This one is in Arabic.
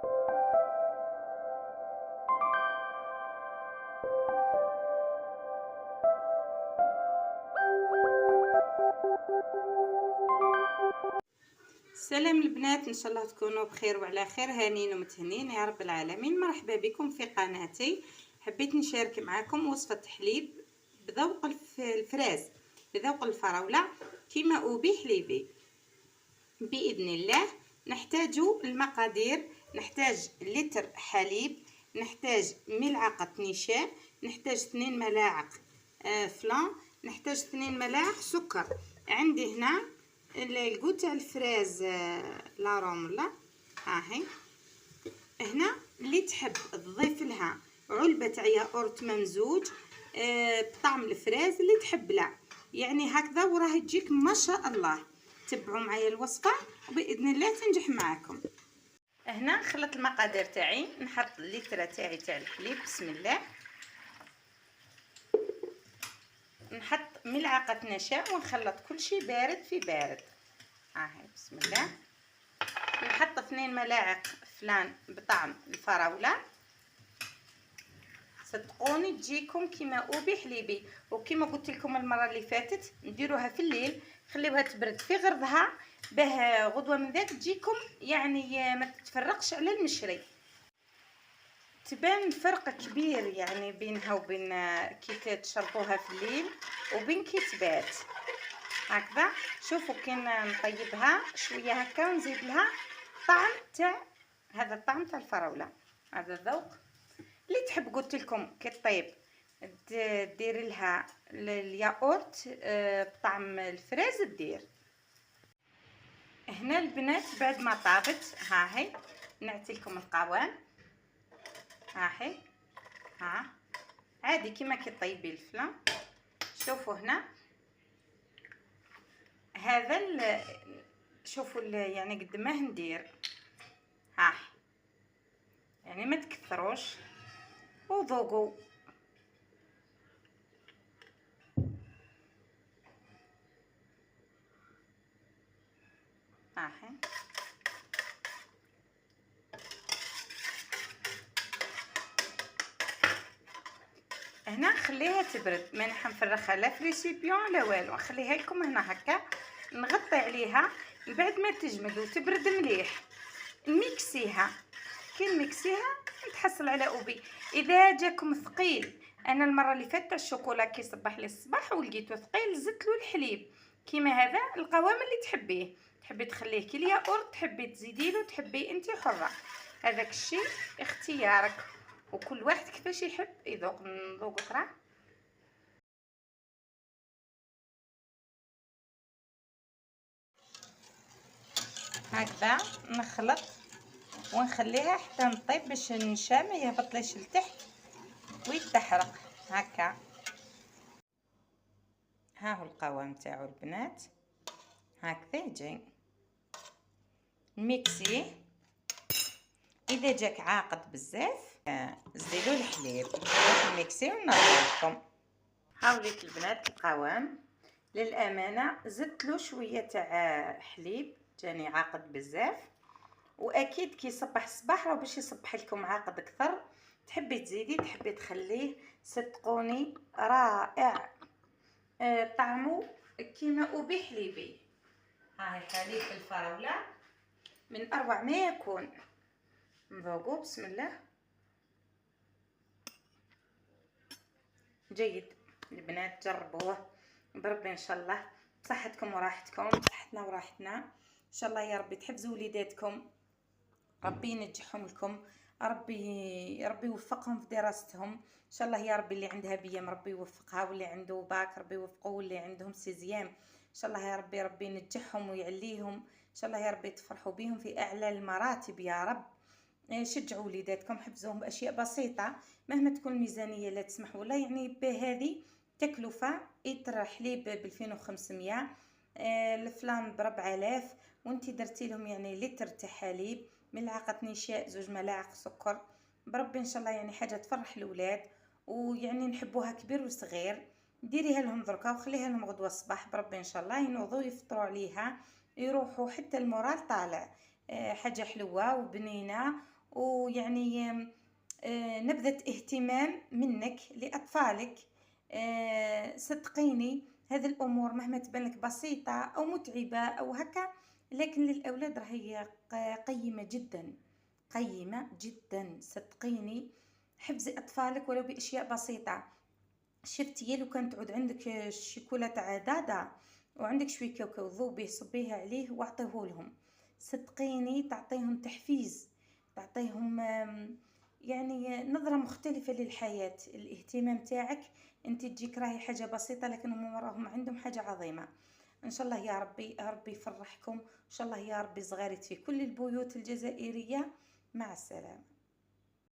سلام البنات، ان شاء الله تكونوا بخير وعلى خير، هانين ومتهنين يا رب العالمين. مرحبا بكم في قناتي. حبيت نشارك معكم وصفه حليب بذوق الفراز، بذوق الفراوله كما اوبي حليبي باذن الله. نحتاج المقادير: نحتاج لتر حليب، نحتاج ملعقه نشا، نحتاج 2 ملاعق فلان، نحتاج 2 ملاعق سكر. عندي هنا الكو تاع الفراز لا روملا، هاهي. هنا اللي تحب تضيف لها علبه تاع ياغورت ممزوج بطعم الفراز، اللي تحب لا يعني هكذا، وراه تجيك ما شاء الله. تبعوا معايا الوصفه وباذن الله تنجح معكم. هنا خلط المقادير تاعي، نحط اللتره تاعي تاع الحليب، بسم الله. نحط ملعقه نشا ونخلط كل شيء بارد في بارد، هاهي بسم الله. نحط 2 ملاعق فلان بطعم الفراوله، صدقوني تجيكم كيما اوبي حليبي. وكما قلت لكم المره اللي فاتت، نديروها في الليل، خليوها تبرد في غرضها، باه غدوه من ذاك تجيكم يعني ما تتفرقش على المشري. تبان فرق كبير يعني بينها وبين كي تشربوها في الليل وبين كي تبات هكذا. شوفوا كي نطيبها شويه هكا ونزيد لها طعم تاع هذا، الطعم تاع الفراوله، هذا الذوق اللي تحب. قلت لكم كي طيب دير لها الياغورت بطعم الفراز دير. هنا البنات بعد ما طابت، ها هي نعطي لكم القوام، ها هي، ها عادي كيما كي طيبي الفلا. شوفوا هنا هذا شوفوا يعني قد ما ندير، ها يعني ما تكثروش وذوقوا. ها هنا خليها تبرد، ما نفرخها لا في ريسيبيون لا والو، نخليها لكم هنا هكا، نغطي عليها. بعد ما تجمد وتبرد مليح نميكسيها. كي نميكسيها نتحصل على اوبي. اذا جاكم ثقيل، انا المره اللي فاتت الشوكولا كي صبح لي الصباح ولقيته ثقيل زدت له الحليب. كيما هذا القوام اللي تحبيه، تحبي تخليه كي الياغورت، تحبي تزيدي له، تحبي انت حره، هذاك الشيء اختيارك، وكل واحد كيفاش يحب يذوق. نذوق اخرى. هكذا نخلط ونخليها حتى نطيب باش النشا ما يهبطليش لتحت ويتحرق هكا. ها هو القوام تاعو البنات، هكذا يجي. ميكسي. اذا جاك عاقد بزاف زيدوا الحليب، ميكسي ونرجعكم. حاولت البنات القوام، للامانه زدت له شويه تاع حليب، جاني عاقد بزاف. واكيد كي يصبح الصباح راه باش يصبح لكم عاقد اكثر، تحبي تزيدي تحبي تخليه، صدقوني رائع. طعمه كيما اوبي حليبي. هاي حليب الفراوله من اروع ما يكون. نذوقوا بسم الله. جيد البنات، جربوه بربي ان شاء الله بصحتكم وراحتكم، صحتنا وراحتنا ان شاء الله. يا ربي تحفزوا وليداتكم، ربي ينجحهم لكم، ربي يوفقهم في دراستهم ان شاء الله. يا ربي اللي عندها بيام ربي يوفقها، واللي عنده باك ربي يوفقه، واللي عندهم سيزيام ان شاء الله. يا ربي ينجحهم ويعليهم ان شاء الله. يا ربي تفرحوا بهم في اعلى المراتب يا رب. شجعوا وليداتكم، حفزوهم باشياء بسيطه مهما تكون الميزانيه لا تسمح، ولا يعني بهذه تكلفه. لتر حليب ب 2500، الفلان ب 4000، وانتي درتي لهم يعني لتر تاع حليب، ملعقه نشاء، 2 ملاعق سكر، بربي ان شاء الله يعني حاجه تفرح الاولاد، ويعني نحبوها كبير وصغير. ديريها لهم دركا وخليها لهم غدوه الصباح، بربي ان شاء الله ينوضوا يفطروا عليها، يروحوا حتى المورال طالع. حاجه حلوه وبنينه ويعني نبذة اهتمام منك لأطفالك. صدقيني هذه الأمور مهما تبان لك بسيطة أو متعبة أو هكا، لكن للأولاد راهي قيمة جدا، قيمة جدا صدقيني. حفزي أطفالك ولو بأشياء بسيطة. شفتي لو كان تعود عندك الشيكولا تاع دادا وعندك شويه كاوكاو ذوبيه صبيها عليه واعطيه لهم، صدقيني تعطيهم تحفيز، تعطيهم يعني نظرة مختلفة للحياة. الاهتمام تاعك انت تجيك راهي حاجة بسيطة لكن هم راهم عندهم حاجة عظيمة. ان شاء الله يا ربي يا ربي يفرحكم ان شاء الله يا ربي صغارت في كل البيوت الجزائرية. مع السلامة.